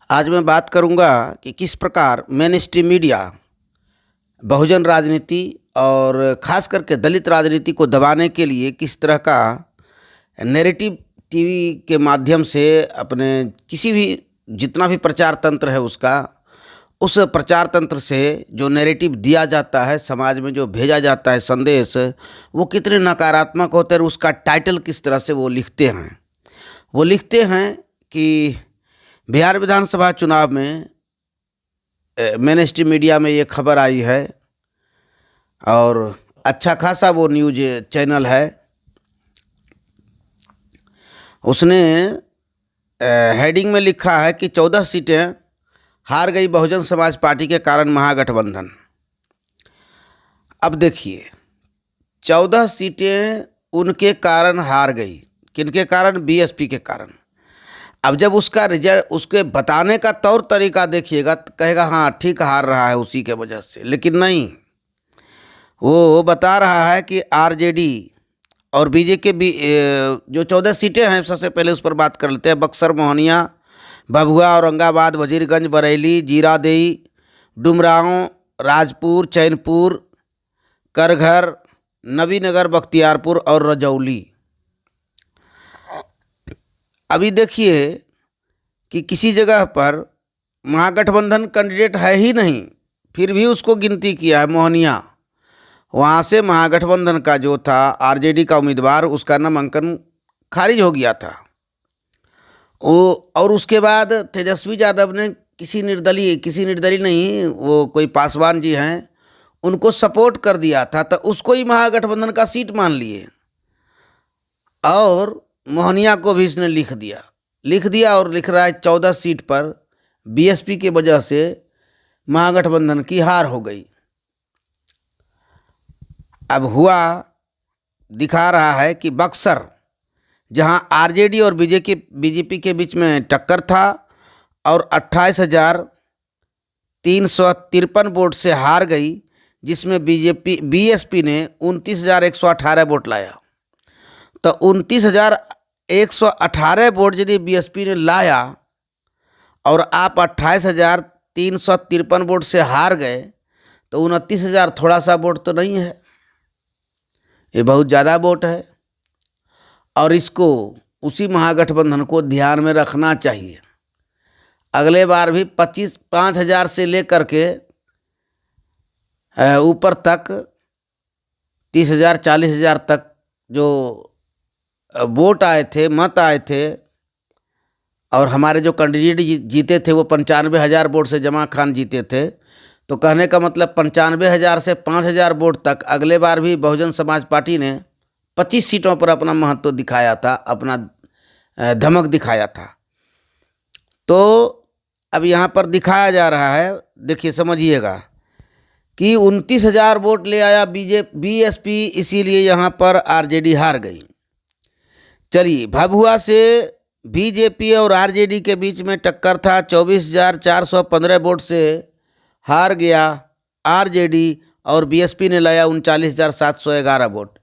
आज मैं बात करूंगा कि किस प्रकार मेन स्ट्रीम मीडिया बहुजन राजनीति और ख़ास करके दलित राजनीति को दबाने के लिए किस तरह का नैरेटिव टीवी के माध्यम से अपने किसी भी जितना भी प्रचार तंत्र है उस प्रचार तंत्र से जो नैरेटिव दिया जाता है, समाज में जो भेजा जाता है संदेश, वो कितने नकारात्मक होते हैं और उसका टाइटल किस तरह से वो लिखते हैं कि बिहार विधानसभा चुनाव में मेन स्ट्रीम मीडिया में ये खबर आई है और अच्छा खासा वो न्यूज चैनल है, उसने हेडिंग में लिखा है कि 14 सीटें हार गई बहुजन समाज पार्टी के कारण महागठबंधन। अब देखिए, 14 सीटें उनके कारण हार गई, किनके कारण? बीएसपी के कारण। अब जब उसका रिजल्ट, उसके बताने का तौर तरीका देखिएगा तो कहेगा हाँ ठीक हार रहा है उसी के वजह से, लेकिन नहीं, वो बता रहा है कि आरजेडी और बीजेपी भी जो 14 सीटें हैं, सबसे पहले उस पर बात कर लेते हैं। बक्सर, मोहनिया, भभुआ, औरंगाबाद, वजीरगंज, बरेली, जीरादेई, डुमरांव, राजपुर, चैनपुर, करघर, नबीनगर, बख्तियारपुर और रजौली। अभी देखिए कि किसी जगह पर महागठबंधन कैंडिडेट है ही नहीं, फिर भी उसको गिनती किया है। मोहनिया, वहाँ से महागठबंधन का जो था आरजेडी का उम्मीदवार, उसका नामांकन खारिज हो गया था वो। और उसके बाद तेजस्वी यादव ने किसी निर्दलीय नहीं, वो कोई पासवान जी हैं, उनको सपोर्ट कर दिया था, तो उसको ही महागठबंधन का सीट मान लिए और मोहनिया को भी इसने लिख दिया और लिख रहा है 14 सीट पर बीएसपी के वजह से महागठबंधन की हार हो गई। अब दिखा रहा है कि बक्सर, जहां आरजेडी और बीजेपी के बीच में टक्कर था और 28,353 वोट से हार गई, जिसमें बीएसपी ने 29,118 वोट लाया। तो 29,118 वोट यदि बीएसपी ने लाया और आप 28,353 वोट से हार गए, तो 29,000 थोड़ा सा वोट तो नहीं है, ये बहुत ज़्यादा वोट है। और इसको, उसी महागठबंधन को ध्यान में रखना चाहिए। अगले बार भी 5,000 से लेकर के ऊपर तक 30,000 40,000 तक जो वोट आए थे, मत आए थे, और हमारे जो कैंडिडेट जीते थे वो 95,000 वोट से जमा खान जीते थे। तो कहने का मतलब 95,000 से 5,000 वोट तक अगले बार भी बहुजन समाज पार्टी ने 25 सीटों पर अपना महत्व दिखाया था, अपना धमक दिखाया था। तो अब यहाँ पर दिखाया जा रहा है, देखिए समझिएगा कि 29,000 वोट ले आया बीएसपी, इसीलिए यहाँ पर आरजेडी हार गई। चलिए, भभुआ से बीजेपी और आरजेडी के बीच में टक्कर था, 24,415 वोट से हार गया आरजेडी और बीएसपी ने लाया 39,711 वोट,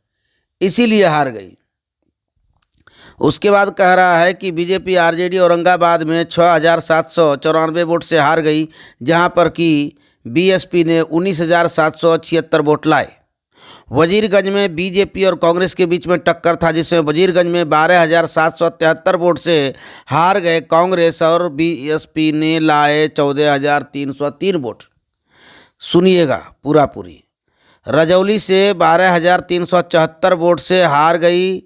इसीलिए हार गई। उसके बाद कह रहा है कि बीजेपी आरजेडी औरंगाबाद में 6,794 वोट से हार गई, जहां पर कि बीएसपी ने 19,776 वोट लाए। वजीरगंज में बीजेपी और कांग्रेस के बीच में टक्कर था, जिसमें वजीरगंज में 12,773 वोट से हार गए कांग्रेस और बीएसपी ने लाए 14,303 वोट। सुनिएगा पूरी। रजौली से 12,374 वोट से हार गई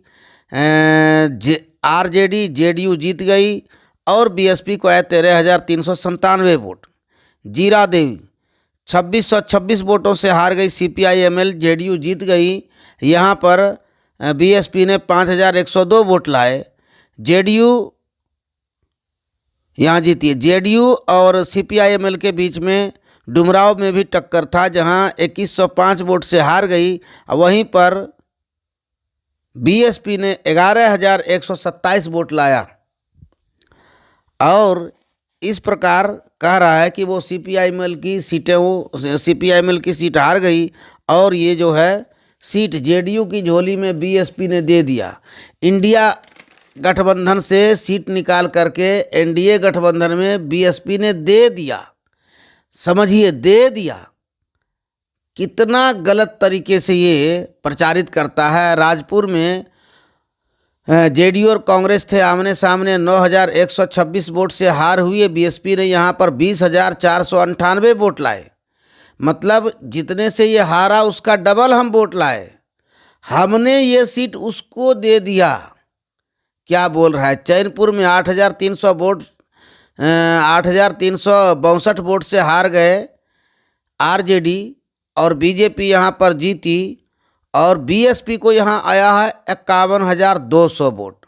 आरजेडी, जेडीयू जीत गई और बीएसपी को आए 13,397 वोट। जीरादेई 2,626 वोटों से हार गई सीपीआई-एमएल, जेडीयू जीत गई। यहाँ पर बीएसपी ने 5,102 वोट लाए, जेडीयू यहाँ जीती है। जेडीयू और सीपीआई-एमएल के बीच में डुमरांव में भी टक्कर था, जहाँ 2,105 वोट से हार गई। वहीं पर बीएसपी ने 11,127 वोट लाया और इस प्रकार कह रहा है कि वो सीपीआई-एमएल की सीट हार गई और ये जो है सीट जेडीयू की झोली में बीएसपी ने दे दिया। इंडिया गठबंधन से सीट निकाल करके एनडीए गठबंधन में बीएसपी ने दे दिया। समझिए, दे दिया। कितना गलत तरीके से ये प्रचारित करता है। राजपुर में जेडीयू और कांग्रेस थे आमने सामने, 9,126 वोट से हार हुई है। बीएसपी ने यहाँ पर 20,498 वोट लाए। मतलब जितने से ये हारा उसका डबल हम वोट लाए। हमने ये सीट उसको दे दिया। क्या बोल रहा है। चैनपुर में 8,300 वोट 8,362 वोट से हार गए आरजेडी, और बीजेपी यहाँ पर जीती, और बीएसपी को यहाँ आया है 51,200 वोट।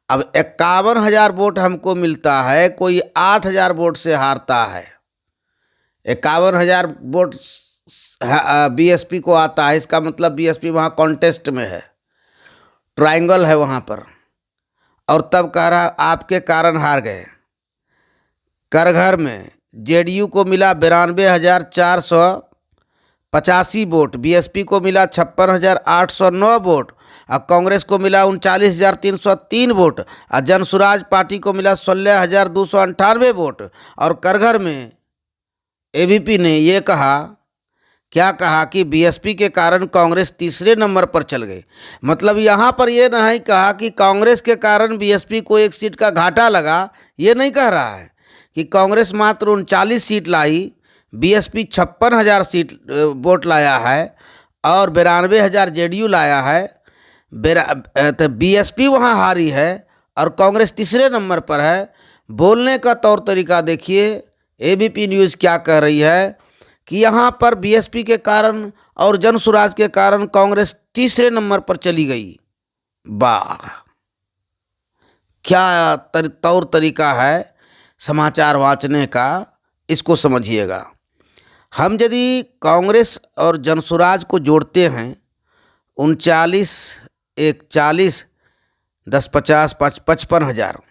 अब 51,000 वोट हमको मिलता है, कोई 8,000 वोट से हारता है। 51,000 वोट बीएसपी को आता है। इसका मतलब बीएसपी वहाँ कॉन्टेस्ट में है, ट्रायंगल है वहाँ पर। और तब कह रहा आपके कारण हार गए। करघर में जेडीयू को मिला 92,485 वोट, बीएसपी को मिला 56,809 वोट, और कांग्रेस को मिला 39,303 वोट, और जनसुराज पार्टी को मिला 16,298 वोट। और करघर में एबीपी ने ये कहा, क्या कहा कि बीएसपी के कारण कांग्रेस तीसरे नंबर पर चल गई। मतलब यहाँ पर ये नहीं कहा कि कांग्रेस के कारण बीएसपी को एक सीट का घाटा लगा। ये नहीं कह रहा है कि कांग्रेस मात्र 39 सीट लाई, बीएसपी 56,000 सीट वोट लाया है, और 92,000 जेडीयू लाया है। तो बीएसपी वहाँ हारी है और कांग्रेस तीसरे नंबर पर है। बोलने का तौर तरीका देखिए। एबीपी न्यूज़ क्या कह रही है कि यहाँ पर बीएसपी के कारण और जनसुराज के कारण कांग्रेस तीसरे नंबर पर चली गई। वाह, क्या तौर तरीका है समाचार वाँचने का, इसको समझिएगा। हम यदि कांग्रेस और जनसुराज को जोड़ते हैं, 39, 1, 40, 10, 50, 55,000,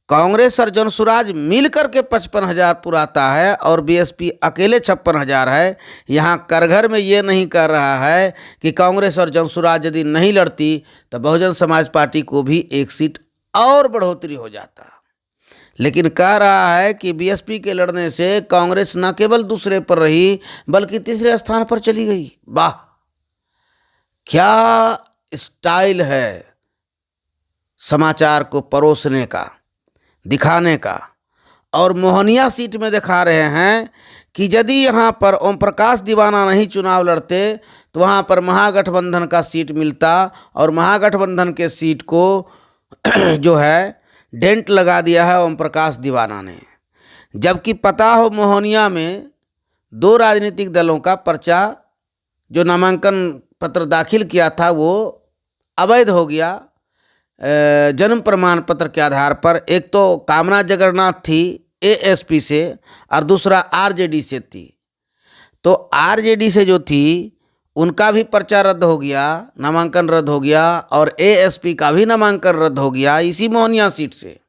कांग्रेस और जनसुराज मिलकर के 55,000 पुराता है, और बीएसपी अकेले 56,000 है। यहाँ करघर में ये नहीं कह रहा है कि कांग्रेस और जनसुराज यदि नहीं लड़ती तो बहुजन समाज पार्टी को भी एक सीट और बढ़ोतरी हो जाता, लेकिन कह रहा है कि बीएसपी के लड़ने से कांग्रेस न केवल दूसरे पर रही बल्कि तीसरे स्थान पर चली गई। वाह, क्या स्टाइल है समाचार को परोसने का, दिखाने का। और मोहनिया सीट में दिखा रहे हैं कि यदि यहाँ पर ओम प्रकाश दीवाना नहीं चुनाव लड़ते तो वहाँ पर महागठबंधन का सीट मिलता, और महागठबंधन के सीट को जो है डेंट लगा दिया है ओम प्रकाश दीवाना ने। जबकि पता हो मोहनिया में 2 राजनीतिक दलों का पर्चा जो नामांकन पत्र दाखिल किया था वो अवैध हो गया जन्म प्रमाण पत्र के आधार पर। एक तो कामना जगन्नाथ थी एएसपी से, और दूसरा आरजेडी से थी। तो आरजेडी से जो थी उनका भी पर्चा रद्द हो गया, नामांकन रद्द हो गया, और एएसपी का भी नामांकन रद्द हो गया इसी मोहनिया सीट से।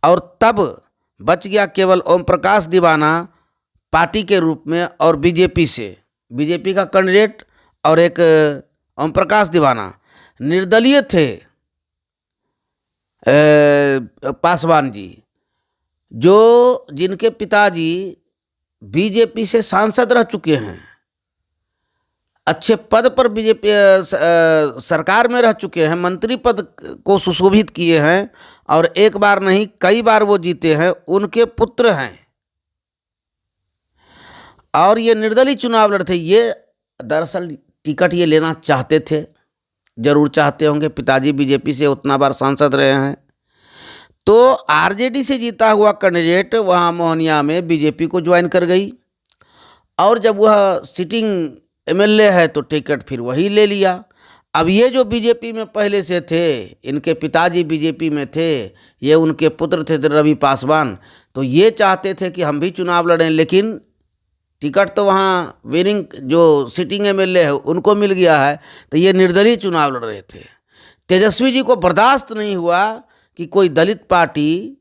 और तब बच गया केवल ओम प्रकाश दीवाना पार्टी के रूप में, और बीजेपी से, बीजेपी का कैंडिडेट और एक ओम प्रकाश दीवाना निर्दलीय थे पासवान जी, जो जिनके पिताजी बीजेपी से सांसद रह चुके हैं, अच्छे पद पर बीजेपी सरकार में रह चुके हैं, मंत्री पद को सुशोभित किए हैं, और एक बार नहीं कई बार वो जीते हैं, उनके पुत्र हैं। और ये निर्दलीय चुनाव लड़ते। ये दरअसल टिकट ये लेना चाहते थे, जरूर चाहते होंगे, पिताजी बीजेपी से उतना बार सांसद रहे हैं। तो आरजेडी से जीता हुआ कैंडिडेट वहाँ मोहनिया में बीजेपी को ज्वाइन कर गई, और जब वह सिटिंग एमएलए है तो टिकट फिर वही ले लिया। अब ये जो बीजेपी में पहले से थे, इनके पिताजी बीजेपी में थे, ये उनके पुत्र थे रवि पासवान, तो ये चाहते थे कि हम भी चुनाव लड़ें, लेकिन टिकट तो वहाँ विनिंग जो सिटिंग एमएलए है उनको मिल गया है। तो ये निर्दलीय चुनाव लड़ रहे थे। तेजस्वी जी को बर्दाश्त नहीं हुआ कि कोई दलित पार्टी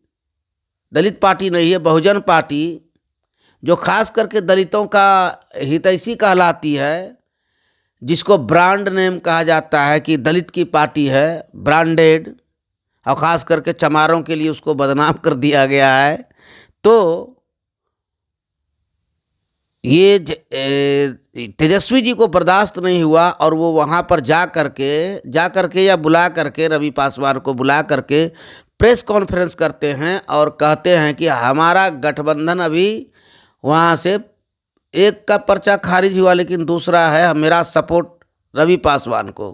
नहीं है, बहुजन पार्टी, जो खास करके दलितों का हितैषी कहलाती है, जिसको ब्रांड नेम कहा जाता है कि दलित की पार्टी है, ब्रांडेड, और ख़ास करके चमारों के लिए उसको बदनाम कर दिया गया है। तो ये तेजस्वी जी को बर्दाश्त नहीं हुआ और वो वहाँ पर जा करके या बुला करके रवि पासवान को बुला करके प्रेस कॉन्फ्रेंस करते हैं और कहते हैं कि हमारा गठबंधन अभी वहाँ से एक का पर्चा खारिज हुआ लेकिन दूसरा है मेरा सपोर्ट रवि पासवान को।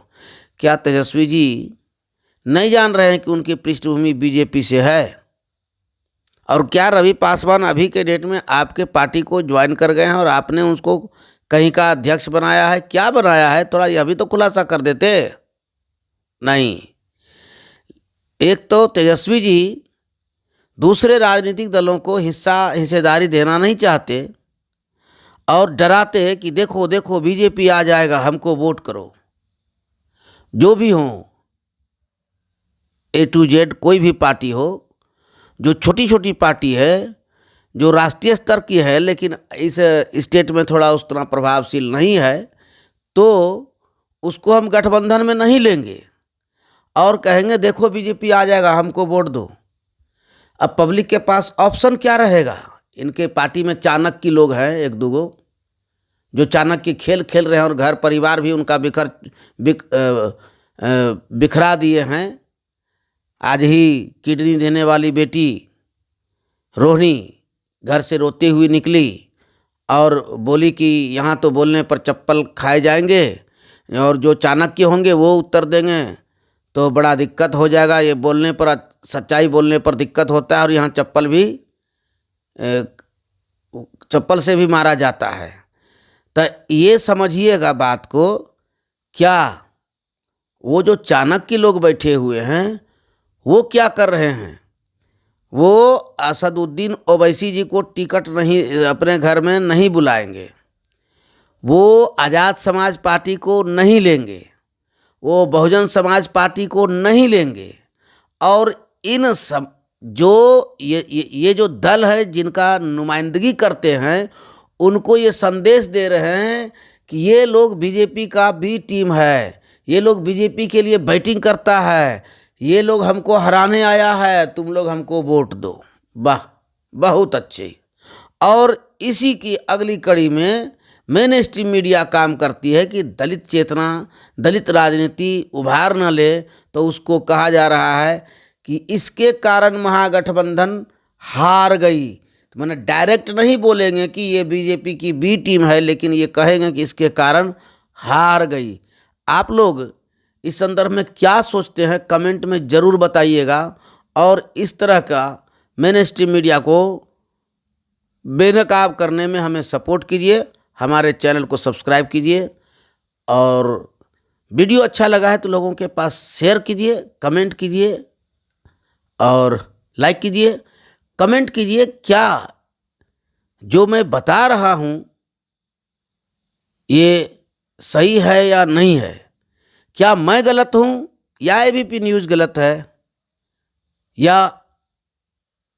क्या तेजस्वी जी नहीं जान रहे हैं कि उनकी पृष्ठभूमि बीजेपी से है? और क्या रवि पासवान अभी के डेट में आपके पार्टी को ज्वाइन कर गए हैं और आपने उसको कहीं का अध्यक्ष बनाया है? क्या बनाया है? थोड़ा ये अभी तो खुलासा कर देते। नहीं, एक तो तेजस्वी जी दूसरे राजनीतिक दलों को हिस्सेदारी देना नहीं चाहते और डराते कि देखो देखो बीजेपी आ जाएगा, हमको वोट करो। जो भी हो, A to Z कोई भी पार्टी हो, जो छोटी छोटी पार्टी है, जो राष्ट्रीय स्तर की है लेकिन इस स्टेट में थोड़ा उस तरह प्रभावशील नहीं है, तो उसको हम गठबंधन में नहीं लेंगे और कहेंगे देखो बीजेपी आ जाएगा, हमको वोट दो। अब पब्लिक के पास ऑप्शन क्या रहेगा? इनके पार्टी में चाणक्य लोग हैं, एक दो गो, जो चाणक्य खेल खेल रहे हैं और घर परिवार भी उनका बिखरा दिए हैं। आज ही किडनी देने वाली बेटी रोहिणी घर से रोती हुई निकली और बोली कि यहाँ तो बोलने पर चप्पल खाए जाएंगे और जो चाणक्य होंगे वो उत्तर देंगे तो बड़ा दिक्कत हो जाएगा। ये बोलने पर, सच्चाई बोलने पर दिक्कत होता है और यहाँ चप्पल से भी मारा जाता है। तो ये समझिएगा बात को। क्या वो जो चाणक्य लोग बैठे हुए हैं वो क्या कर रहे हैं? वो असदुद्दीन ओवैसी जी को टिकट नहीं, अपने घर में नहीं बुलाएंगे, वो आज़ाद समाज पार्टी को नहीं लेंगे, वो बहुजन समाज पार्टी को नहीं लेंगे और इन सब जो ये जो दल है जिनका नुमाइंदगी करते हैं उनको ये संदेश दे रहे हैं कि ये लोग बीजेपी का बी टीम है, ये लोग बीजेपी के लिए बैटिंग करता है, ये लोग हमको हराने आया है, तुम लोग हमको वोट दो। वाह, बहुत अच्छे। और इसी की अगली कड़ी में मेन स्ट्रीम मीडिया काम करती है कि दलित चेतना, दलित राजनीति उभार न ले, तो उसको कहा जा रहा है कि इसके कारण महागठबंधन हार गई। तो मैंने डायरेक्ट नहीं बोलेंगे कि ये बीजेपी की बी टीम है, लेकिन ये कहेंगे कि इसके कारण हार गई। आप लोग इस संदर्भ में क्या सोचते हैं कमेंट में ज़रूर बताइएगा और इस तरह का मेन स्ट्रीम मीडिया को बेनकाब करने में हमें सपोर्ट कीजिए। हमारे चैनल को सब्सक्राइब कीजिए और वीडियो अच्छा लगा है तो लोगों के पास शेयर कीजिए, कमेंट कीजिए और लाइक कीजिए। कमेंट कीजिए क्या जो मैं बता रहा हूँ ये सही है या नहीं है, क्या मैं गलत हूँ या एबीपी न्यूज़ गलत है, या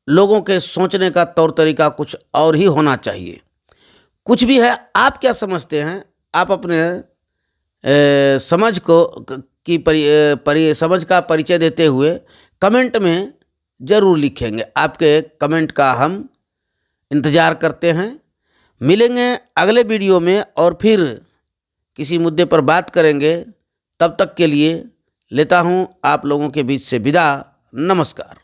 लोगों के सोचने का तौर तरीका कुछ और ही होना चाहिए। कुछ भी है, आप क्या समझते हैं? आप अपने समझ समझ का परिचय देते हुए कमेंट में ज़रूर लिखेंगे। आपके कमेंट का हम इंतज़ार करते हैं। मिलेंगे अगले वीडियो में और फिर किसी मुद्दे पर बात करेंगे। तब तक के लिए लेता हूँ आप लोगों के बीच से विदा। नमस्कार।